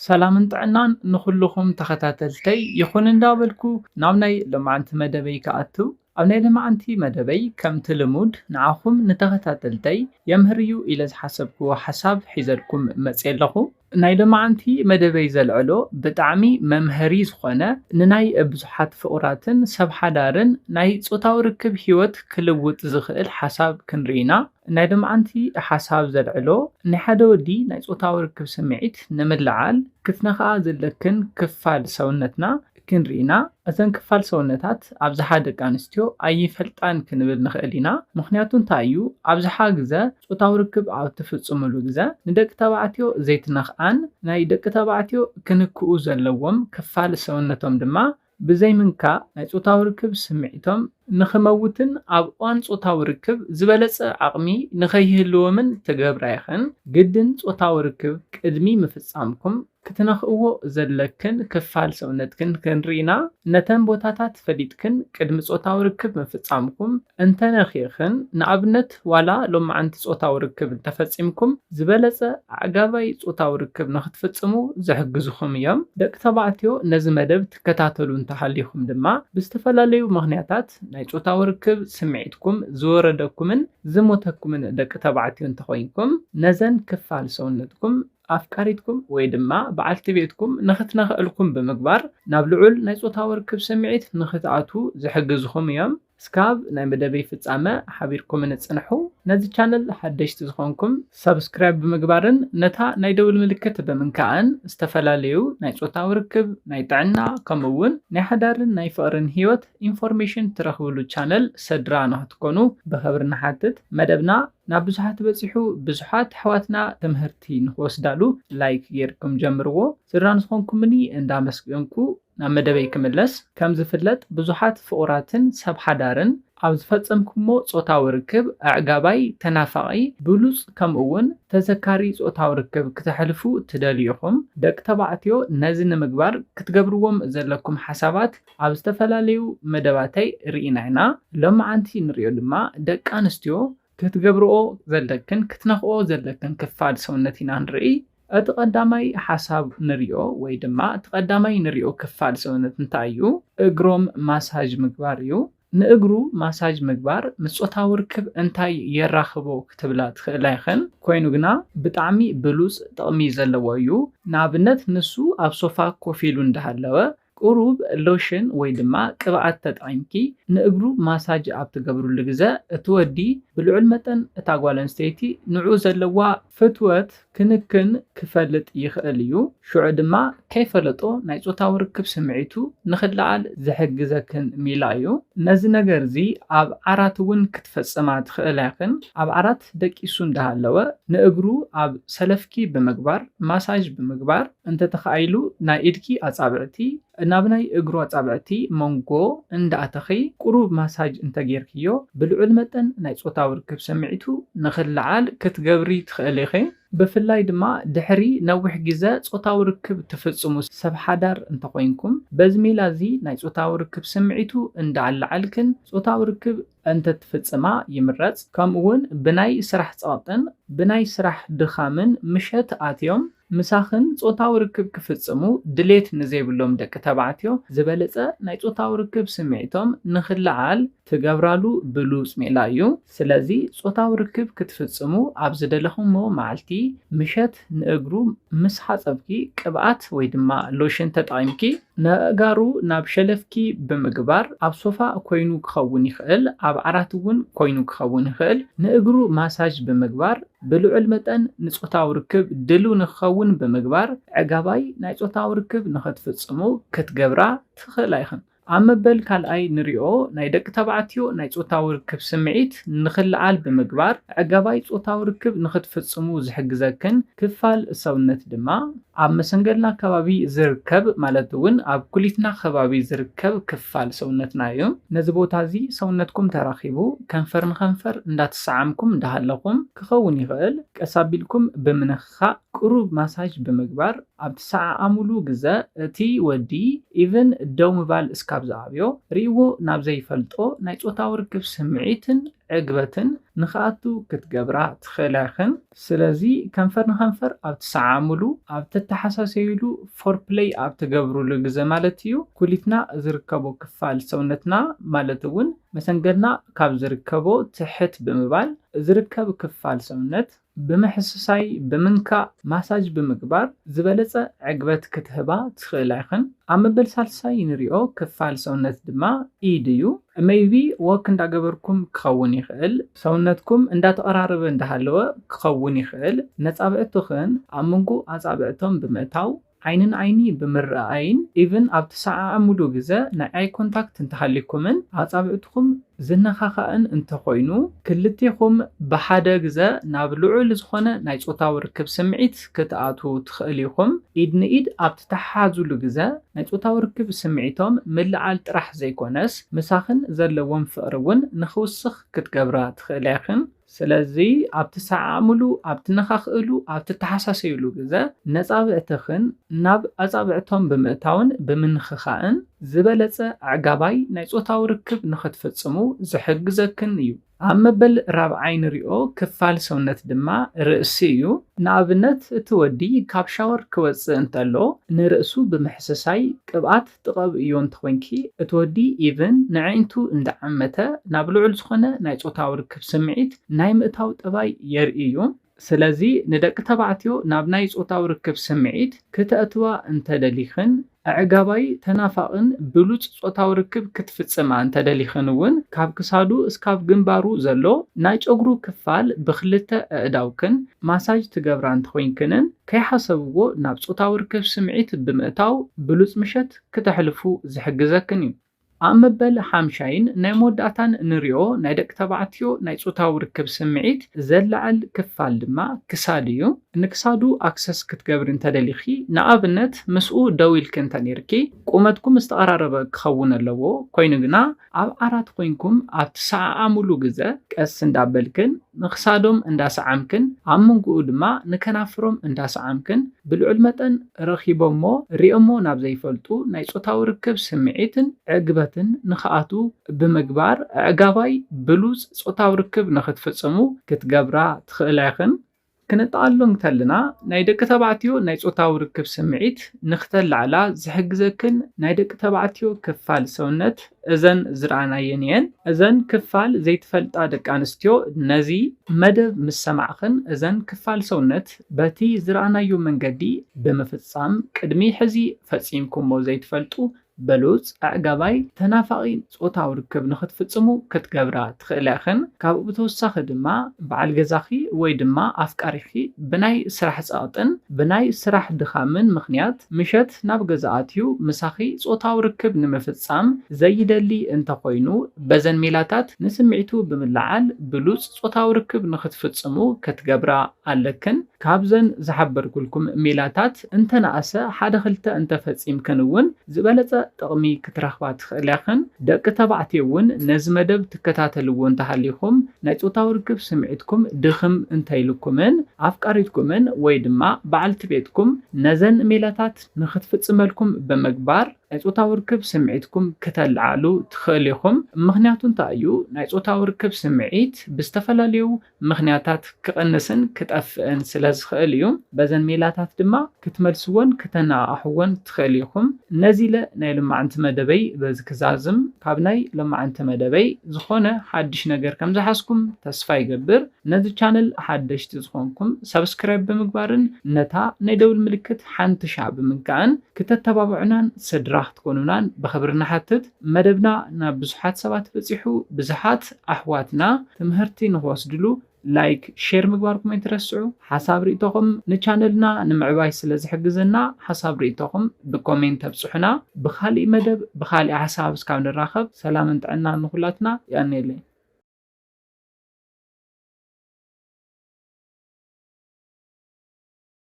ሰላምን ጥዕናን ንኹልኹም ተኸታተልተይ ይኹን እንዳበልኩ ናብ ናይ ሎማዓንቲ መደበይ ከኣቱ ኣብ ናይ ሎማዓንቲ መደበይ ከምቲ ልሙድ ንዓኹም ንተኸታተልተይ የምህርዩ ኢለ ዝሓሰብክዎ ሓሳብ ሒዘልኩም መፅእ ኣለኹ። ናይ ሎማዓንቲ መደበይ ዘልዕሎ ብጣዕሚ መምሃሪ ዝኾነ ንናይ ብዙሓት ፍቑራትን ሰብ ሓዳርን ናይ ፆታዊ ርክብ ሂወት ክልውጥ ዝኽእል ሓሳብ ክንርኢ ኢና። ናይ ሎማዓንቲ ሓሳብ ዘልዕሎ ናይ ሓደ ወዲ ናይ ፆታዊ ርክብ ስምዒት ንምልዓል ክትነኽኣ ዘለክን ክፋል ሰውነትና ክንርኢ ኢና። እተን ክፋል ሰውነታት ኣብዝሓ ደቂ ኣንስትዮ ኣይፈልጣን ክንብል ንኽእል ኢና። ምክንያቱ እንታይ እዩ? ኣብዝሓ ግዜ ፆታዊ ርክብ ኣብ ትፍፅምሉ ግዜ ንደቂ ተባዕትዮ ዘይትነኽኣን ናይ ደቂ ተባዕትዮ ክንክኡ ዘለዎም ክፋል ሰውነቶም ድማ ብዘይ ምንካእ ናይ ፆታዊ ርክብ ስምዒቶም ንኽመውትን ኣብ እዋን ፆታዊ ርክብ ዝበለፀ ዓቕሚ ንኸይህልዎምን ትገብራ ኢኽን። ግድን ፆታዊ ርክብ ቅድሚ ምፍፃምኩም ክትነኽእዎ ዘለክን ክፋል ሰውነትክን ክንርኢ ኢና። ነተን ቦታታት ፈሊጥክን ቅድሚ ፆታዊ ርክብ ምፍፃምኩም እንተነኺእኽን ንኣብነት ዋላ ሎማዓንቲ ፆታዊ ርክብ እንተፈፂምኩም ዝበለፀ ኣዕጋባይ ፆታዊ ርክብ ንኽትፍፅሙ ዝሕግዙኹም እዮም። ደቂ ተባዕትዮ ነዚ መደብ ትከታተሉ እንተሃሊኹም ድማ ብዝተፈላለዩ ምኽንያታት ናይ ፆታዊ ርክብ ስምዒትኩም ዝወረደኩምን ዝሞተኩምን ደቂ ተባዕትዮ እንተኾይንኩም ነዘን ክፋል ሰውነትኩም ኣፍቃሪትኩም ወይ ድማ በዓልቲ ቤትኩም ንኽትነኽእልኩም ብምግባር ናብ ልዑል ናይ ፆታዊ ርክብ ስምዒት ንኽትኣትዉ ዝሕግዙኹም እዮም። እስካብ ናይ መደበይ ፍፃመ ሓቢርኩም ንፅንሑ። ነዚ ቻነል ሓደሽቲ ዝኾንኩም ሰብስክራይብ ብምግባርን ነታ ናይ ደውል ምልክት ብምንካእን ዝተፈላለዩ ናይ ፆታዊ ርክብ፣ ናይ ጥዕና ከምኡውን ናይ ሓዳርን ናይ ፍቕርን ሂወት ኢንፎርሜሽን ትረኽብሉ ቻነል ስድራ ንኽትኮኑ ብኽብሪ ንሓትት። መደብና ናብ ብዙሓት በፂሑ ብዙሓት ኣሕዋትና ትምህርቲ ንክወስዳሉ ላይክ ጌርኩም ጀምርዎ። ስድራ ንዝኾንኩምኒ እንዳመስገንኩ ናብ መደበይ ክምለስ። ከም ዝፍለጥ ብዙሓት ፍቑራትን ሰብ ሓዳርን ኣብ ዝፈፀምኩሞ ፆታዊ ርክብ ኣዕጋባይ፣ ተናፋቒ፣ ብሉፅ ከምኡውን ተዘካሪ ፆታዊ ርክብ ክትሕልፉ ትደልዩኹም። ደቂ ተባዕትዮ ነዚ ንምግባር ክትገብርዎም ዘለኩም ሓሳባት ኣብ ዝተፈላለዩ መደባተይ ርኢና ኢና። ሎማዓንቲ ንሪኦ ድማ ደቂ ኣንስትዮ ክትገብርኦ ዘለክን ክትነኽኦ ዘለክን ክፋል ሰውነት ኢና ንርኢ። እቲ ቀዳማይ ሓሳብ ንሪኦ ወይ ድማ እቲ ቀዳማይ ንሪኦ ክፋል ሰውነት እንታይ እዩ? እግሮም ማሳጅ ምግባር እዩ። ንእግሩ ማሳጅ ምግባር ምስ ፆታዊ ርክብ እንታይ የራኽቦ ክትብላ ትኽእላ ኢኽን። ኮይኑ ግና ብጣዕሚ ብሉፅ ጥቕሚ ዘለዎ እዩ። ንኣብነት ንሱ ኣብ ሶፋ ኮፍ ኢሉ እንዳሃለወ ቁሩብ ሎሽን ወይ ድማ ቅብኣት ተጠቒምኪ ንእግሩ ማሳጅ ኣብ ትገብሩሉ ግዜ እቲ ወዲ ብልዑል መጠን እታ ጓል ኣንስተይቲ ንዑ ዘለዋ ፍትወት ክንክን ክፈልጥ ይኽእል እዩ። ሽዑ ድማ ከይፈለጦ ናይ ፆታዊ ርክብ ስምዒቱ ንኽለዓል ዝሕግዘክን ሜላ እዩ። ነዚ ነገር እዚ ኣብ ዓራት እውን ክትፈፅማ ትኽእላ ኢኽን። ኣብ ዓራት ደቂሱ እንዳሃለወ ንእግሩ ኣብ ሰለፍኪ ብምግባር ማሳጅ ብምግባር እንተተኻኢሉ ናይ ኢድኪ ኣፃብዕቲ ናብ ናይ እግሩ ኣፃብዕቲ መንጎ እንዳኣተኺ ቁሩብ ማሳጅ እንተጌርክዮ ብልዑል መጠን ናይ ፆታዊ ርክብ ስምዒቱ ንኽለዓል ክትገብሪ ትኽእል ኢኺ። ብፍላይ ድማ ድሕሪ ነዊሕ ግዜ ፆታዊ ርክብ ትፍፅሙ ሰብ ሓዳር እንተኾይንኩም በዚ ሜላ እዚ ናይ ፆታዊ ርክብ ስምዒቱ እንዳዓላዓልክን ፆታዊ ርክብ እንተትፍፅማ ይምረፅ። ከምኡውን ብናይ ስራሕ ፀቕጥን ብናይ ስራሕ ድኻምን ምሸት ኣትዮም ምሳኽን ፆታዊ ርክብ ክፍፅሙ ድሌት ንዘይብሎም ደቂ ተባዕትዮ ዝበለፀ ናይ ፆታዊ ርክብ ስምዒቶም ንኽለዓል ትገብራሉ ብሉፅ ሜላ እዩ። ስለዚ ፆታዊ ርክብ ክትፍፅሙ ኣብ ዝደለኹሞ መዓልቲ ምሸት ንእግሩ ምስ ሓፀብኪ ቅብኣት ወይ ድማ ሎሽን ተጠቒምኪ ንኣእጋሩ ናብ ሸለፍኪ ብምግባር ኣብ ሶፋ ኮይኑ ክኸውን ይኽእል፣ ኣብ ዓራት እውን ኮይኑ ክኸውን ይኽእል። ንእግሩ ማሳጅ ብምግባር ብልዑል መጠን ንፆታዊ ርክብ ድልው ንክኸውን ብምግባር ዕጋባይ ናይ ፆታዊ ርክብ ንኽትፍፅሙ ክትገብራ ትኽእላ ኢኽን። ኣብ መበል ካልኣይ ንሪኦ ናይ ደቂ ተባዕትዮ ናይ ፆታዊ ርክብ ስምዒት ንኽለዓል ብምግባር ዕጋባይ ፆታዊ ርክብ ንኽትፍፅሙ ዝሕግዘክን ክፋል ሰውነት ድማ ኣብ መሰንገልና ከባቢ ዝርከብ ማለት እውን ኣብ ኩሊትና ከባቢ ዝርከብ ክፋል ሰውነትና እዩ። ነዚ ቦታ እዚ ሰውነትኩም ተራኺቡ ከንፈር ንከንፈር እንዳተሰዓምኩም እንዳሃለኹም ክኸውን ይኽእል። ቀስ ኣቢልኩም ብምንኽኻእ ቁሩብ ማሳጅ ብምግባር ኣብ ትሰዓዓምሉ ግዜ እቲ ወዲ ኢቨን ደው ምባል እስካብ ዝዓብዮ ርእይዎ ናብ ዘይፈልጦ ናይ ፆታዊ ርክብ ስምዒትን عقبتن نخاتو كتقبرا تخلاخن سلازي كنفر نخنفر أو تسعاملو أو تتحساسيلو فور بلاي أو تقبرو لغزة مالتيو كلتنا زركبو كفال سونتنا مالتون مسنقلنا كاب زركبو تحت بمبال زركب كفال سونت بمحسساي بمنكا ماساج بمقبار زبالة عقبت كتهبا تخلاخن أما بالسالساي نريو كفال سونت دما إيديو ميبي وكن داقبركم كخون يخيل سونتكم اندا تقرارب اندهالوا كخون يخيل نتابعتوخن أمنكو أتابعتهم بمتاو عينن عيني بمرأين even أب تسعة عملو جزا ناي كونتاكت انتحاليكمن أتابعتكم زنخاخان انتخوينو كلتيكم بحادة جزا نابلوعو لزخونة ناي صوتاو ركب سمعيت كتاعتو تخليكم إيدن إيد أب تتحازو لجزا ناي صوتاو ركب سمعيتهم ملعال ترح زي كونس مساخن زلوان فقرون نخوصخ كتقبرا تخليخن سلازي أب تسعاملو أب تنخاخلو أب تتحساسيلو جزا نصابعتخن ناب أصابعتهم بمئتاون بمنخخاءن زبالة عقاباي ناي صوتاو ركب نختفتصمو زحجزكن يو أما بل رابعين ريو كفال سونت دما رأسيو نابنت تودي كابشاور كوز انتلو نرأسو بمحسساي كبعات تقاب يون تخوينكي تودي إيفن نعينتو اندعمتا نابلو علسخونة ناي صوتاو ركب سمعيت ناي مئتاو تباي يرئيو سلازي ندق تبعتيو نابناي صوتاو ركب سمعيت كتأتوا انتدليخن عقاباي تنافقن بلوص صوتاو ركب كتفصما انتدليخنون كاب كسادو اسكاب جنبارو زلو ناي صغرو كفال بخلته اعداوكن ماساج تغبران تخوينكنن كيحسبو ناب صوتاو ركب سمعيت بمئتاو بلوص مشت كتحلفو زحجزكن يو أما بل حامشاين ناي موداتان نريو ناي دك تبعتيو ناي صوتاو ركب سمعيت زلعل كفال دما كساديو نكسادو أكسس كتقبر انتدليخي نابنت مسؤو دويل كنتانيركي قومتكم استقرارب كخون اللوو كوينغنا أب عرات خوينكم أب تسعة عملو جزا كأس اندابلكن نخسادوم انداس عامكن عمونقو دما نكنافروم انداس عامكن بالعلمتن رخيبومو ريومو نابزي فلتو ناي صوتاو ركب سمعيتن عقبتن نخاتو بمقبار عقاباي بلوز صوتاو ركب نختفصمو كتقبرا تخلاخن كنتقالون تلنا ناي دك تبعتيو ناي صوتاو ركب سمعيت نختل على زحجزكن ناي دك تبعتيو كفال سونت اذن زرعناينين اذن كفال زيت فلطا دك انستيو نزي مدب مسمعخن اذن كفال سونت باتي زرعنايو منجدي بمفصام قدمي حزي فصيمكم مو زيت فلطو بلوز أعقاباي تنافقين صوتاو ركب نختفصمو كتقبرا تخلاخن كابو بتوساخ دما بعل جزاخي وي دما أفكاريخي بناي سرح ساقطن بناي سرح دخامن مخنيات مشت ناب جزااتيو مساخي صوتاو ركب نمفصام زيدلي انت خوينو بزن ميلاتات نسمعيتو بملعال بلوز صوتاو ركب نختفصمو كتقبرا علكن كابزن زحبر كلكم ميلاتات انت ناسا حدا خلتا انت فصيم كنون زبالة تقمي كترخبات خلاخن دق تبعتيون نزمدب تكتاتلون تحليكم نايصوتاو ركب سمعتكم دخم انتيلكمن افكاريتكمن ويدما بعلت بيتكم نزن ميلاتات نختفصملكم بمقبار نايصوتاو ركب سمعتكم كتلعلو تخليكم مخنياتون تايو نايصوتاو ركب سمعيت بستفلاليو مخنياتات كقنسن كتافن سلازخليو بزن ميلاتات دما كتملسون كتناحون تخليكم نزيله ناي لما انت مدبي بز كزازم كابناي لما انت مدبي زخونه حدش ነገር ከም ዝሓስኩም ተስፋ ይገብር ነዚ ቻነል ሓደሽቲ ዝኮንኩም ሰብስክራይብ ብምግባርን ነታ ናይ ደውል ምልክት ሓንቲ ሻዕ ብምንካን ክተተባብዑናን ስድራህ ትኮኑናን በخبرنا ሓትት መደብና ናብ ብዙሓት ሰባት በፂሑ ብዙሓት ኣሕዋትና ትምህርቲ ንወስድሉ لايك شير مقباركم يترسعوا حساب ريتوكم نچانلنا نمعباي سلازحجزنا حساب ريتوكم بكومنت تبصحنا بخالي مدب بخالي حساب سكاون الراخب سلام انتعنا نخلاتنا يعني لي